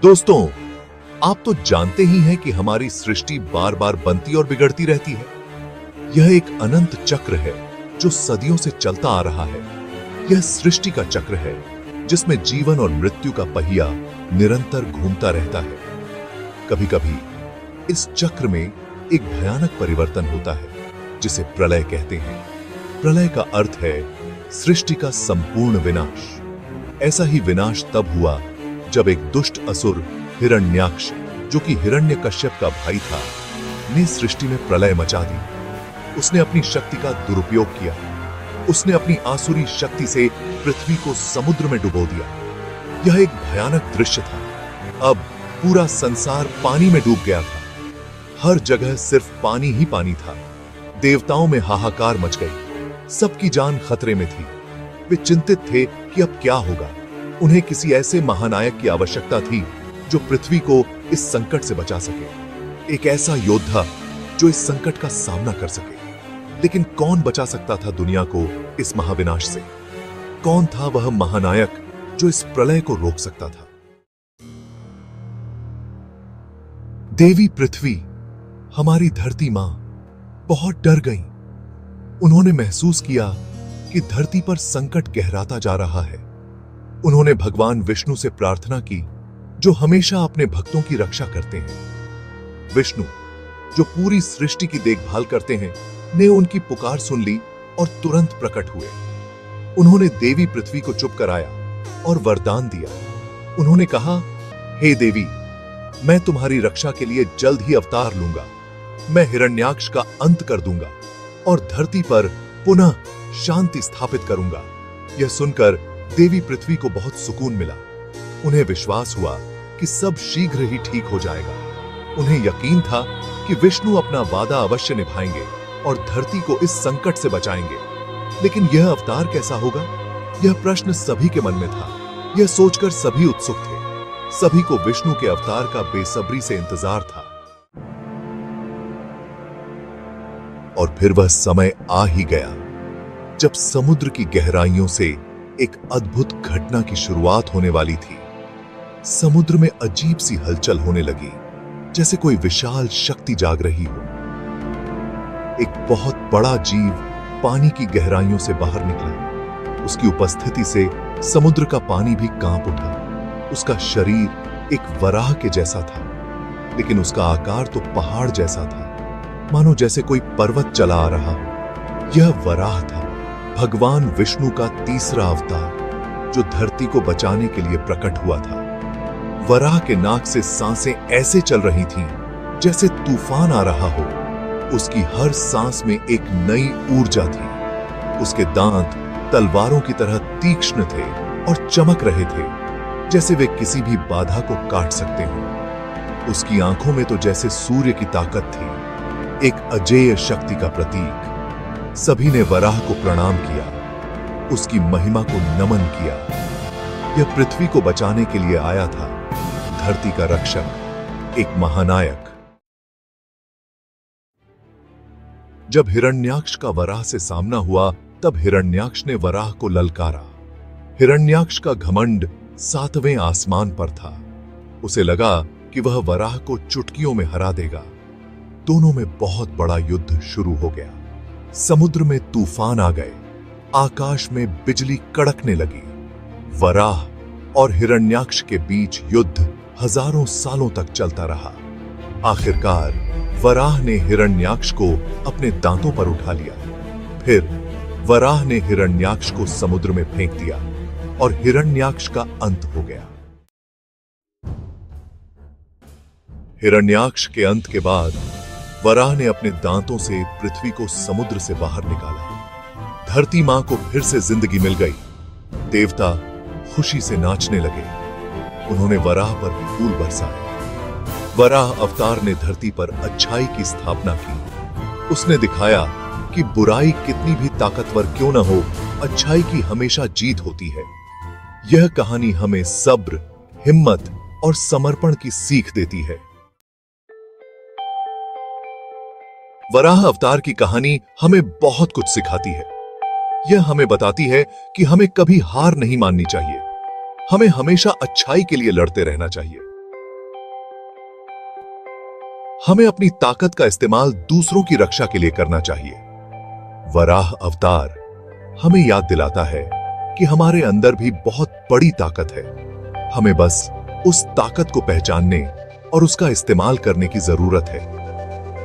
दोस्तों, आप तो जानते ही हैं कि हमारी सृष्टि बार बार बनती और बिगड़ती रहती है। यह एक अनंत चक्र है जो सदियों से चलता आ रहा है। यह सृष्टि का चक्र है जिसमें जीवन और मृत्यु का पहिया निरंतर घूमता रहता है। कभी कभी इस चक्र में एक भयानक परिवर्तन होता है जिसे प्रलय कहते हैं। प्रलय का अर्थ है सृष्टि का संपूर्ण विनाश। ऐसा ही विनाश तब हुआ जब एक दुष्ट असुर हिरण्याक्ष, जो कि हिरण्यकश्यप का भाई था, ने सृष्टि में प्रलय मचा दी। उसने अपनी शक्ति का दुरुपयोग किया। उसने अपनी आसुरी शक्ति से पृथ्वी को समुद्र में डुबो दिया। यह एक भयानक दृश्य था। अब पूरा संसार पानी में डूब गया था। हर जगह सिर्फ पानी ही पानी था। देवताओं में हाहाकार मच गई। सबकी जान खतरे में थी। वे चिंतित थे कि अब क्या होगा। उन्हें किसी ऐसे महानायक की आवश्यकता थी जो पृथ्वी को इस संकट से बचा सके। एक ऐसा योद्धा जो इस संकट का सामना कर सके। लेकिन कौन बचा सकता था दुनिया को इस महाविनाश से? कौन था वह महानायक जो इस प्रलय को रोक सकता था? देवी पृथ्वी, हमारी धरती मां, बहुत डर गईं। उन्होंने महसूस किया कि धरती पर संकट गहराता जा रहा है। उन्होंने भगवान विष्णु से प्रार्थना की, जो हमेशा अपने भक्तों की रक्षा करते हैं। विष्णु, जो पूरी सृष्टि की देखभाल करते हैं, ने उनकी पुकार सुन ली और तुरंत प्रकट हुए। उन्होंने देवी पृथ्वी को चुप कराया और वरदान दिया। उन्होंने कहा, हे देवी, मैं तुम्हारी रक्षा के लिए जल्द ही अवतार लूंगा। मैं हिरण्याक्ष का अंत कर दूंगा और धरती पर पुनः शांति स्थापित करूंगा। यह सुनकर देवी पृथ्वी को बहुत सुकून मिला। उन्हें विश्वास हुआ कि सब शीघ्र ही ठीक हो जाएगा। उन्हें यकीन था कि विष्णु अपना वादा अवश्य निभाएंगे और धरती को इस संकट से बचाएंगे। लेकिन यह अवतार कैसा होगा? यह प्रश्न सभी के मन में था। यह सोचकर सभी उत्सुक थे। सभी को विष्णु के अवतार का बेसब्री से इंतजार था। और फिर वह समय आ ही गया जब समुद्र की गहराइयों से एक अद्भुत घटना की शुरुआत होने वाली थी। समुद्र में अजीब सी हलचल होने लगी, जैसे कोई विशाल शक्ति जाग रही हो। एक बहुत बड़ा जीव पानी की गहराइयों से बाहर निकला। उसकी उपस्थिति से समुद्र का पानी भी कांप उठा। उसका शरीर एक वराह के जैसा था, लेकिन उसका आकार तो पहाड़ जैसा था, मानो जैसे कोई पर्वत चला आ रहा हो। यह वराह था, भगवान विष्णु का तीसरा अवतार, जो धरती को बचाने के लिए प्रकट हुआ था। वराह के नाक से सांसें ऐसे चल रही थीं जैसे तूफान आ रहा हो। उसकी हर सांस में एक नई ऊर्जा थी। उसके दांत तलवारों की तरह तीक्ष्ण थे और चमक रहे थे, जैसे वे किसी भी बाधा को काट सकते हो। उसकी आंखों में तो जैसे सूर्य की ताकत थी, एक अजेय शक्ति का प्रतीक। सभी ने वराह को प्रणाम किया, उसकी महिमा को नमन किया। यह पृथ्वी को बचाने के लिए आया था, धरती का रक्षक, एक महानायक। जब हिरण्याक्ष का वराह से सामना हुआ, तब हिरण्याक्ष ने वराह को ललकारा। हिरण्याक्ष का घमंड 7वें आसमान पर था। उसे लगा कि वह वराह को चुटकियों में हरा देगा। दोनों में बहुत बड़ा युद्ध शुरू हो गया। समुद्र में तूफान आ गए। आकाश में बिजली कड़कने लगी। वराह और हिरण्याक्ष के बीच युद्ध हजारों सालों तक चलता रहा। आखिरकार वराह ने हिरण्याक्ष को अपने दांतों पर उठा लिया। फिर वराह ने हिरण्याक्ष को समुद्र में फेंक दिया और हिरण्याक्ष का अंत हो गया। हिरण्याक्ष के अंत के बाद वराह ने अपने दांतों से पृथ्वी को समुद्र से बाहर निकाला। धरती मां को फिर से जिंदगी मिल गई। देवता खुशी से नाचने लगे। उन्होंने वराह पर फूल बरसाए। वराह अवतार ने धरती पर अच्छाई की स्थापना की। उसने दिखाया कि बुराई कितनी भी ताकतवर क्यों न हो, अच्छाई की हमेशा जीत होती है। यह कहानी हमें सब्र, हिम्मत और समर्पण की सीख देती है। वराह अवतार की कहानी हमें बहुत कुछ सिखाती है। यह हमें बताती है कि हमें कभी हार नहीं माननी चाहिए। हमें हमेशा अच्छाई के लिए लड़ते रहना चाहिए। हमें अपनी ताकत का इस्तेमाल दूसरों की रक्षा के लिए करना चाहिए। वराह अवतार हमें याद दिलाता है कि हमारे अंदर भी बहुत बड़ी ताकत है। हमें बस उस ताकत को पहचानने और उसका इस्तेमाल करने की जरूरत है।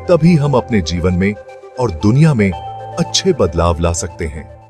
तभी हम अपने जीवन में और दुनिया में अच्छे बदलाव ला सकते हैं।